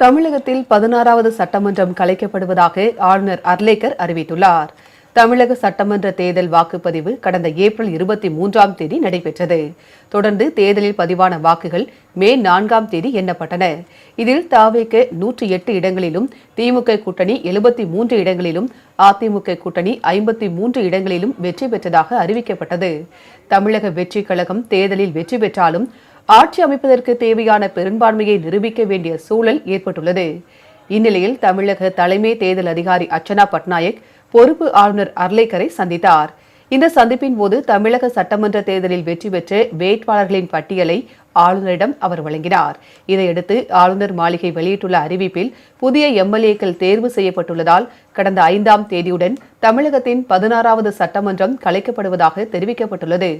தமிழகத்தில் 16வது சட்டமன்றம் கலைக்கப்படுவதாக ஆளுநர் அர்லேக்கர் அறிவித்துள்ளார். தமிழக சட்டமன்ற தேர்தல் வாக்குப்பதிவு கடந்த ஏப்ரல் 23ஆம் தேதி நடைபெற்றது. தொடர்ந்து தேர்தலில் பதிவான வாக்குகள் மே 4ஆம் தேதி எண்ணப்பட்டன. இதில் தவிக 108 இடங்களிலும், திமுக கூட்டணி 73 இடங்களிலும், அதிமுக கூட்டணி 53 இடங்களிலும் வெற்றி பெற்றதாக அறிவிக்கப்பட்டது. தமிழக வெற்றிக் கழகம் தேர்தலில் வெற்றி பெற்றாலும் ஆட்சி அமைப்பதற்கு தேவையான பெரும்பான்மையை நிரூபிக்க வேண்டிய சூழல் ஏற்பட்டுள்ளது. இந்நிலையில் தமிழக தலைமை தேர்தல் அதிகாரி அர்ச்சனா பட்நாயக் பொறுப்பு ஆளுநர் அர்லேக்கரை சந்தித்தார். இந்த சந்திப்பின் போது தமிழக சட்டமன்ற தேர்தலில் வெற்றி பெற்ற வேட்பாளர்களின் பட்டியலை ஆளுநரிடம் அவர் வழங்கினார். இதையடுத்து ஆளுநர் மாளிகை வெளியிட்டுள்ள அறிவிப்பில் புதிய எம்எல்ஏக்கள் தேர்வு செய்யப்பட்டுள்ளதால் கடந்த 5ஆம் தேதியுடன் தமிழகத்தின் 16வது சட்டமன்றம் கலைக்கப்படுவதாக தெரிவிக்கப்பட்டுள்ளது.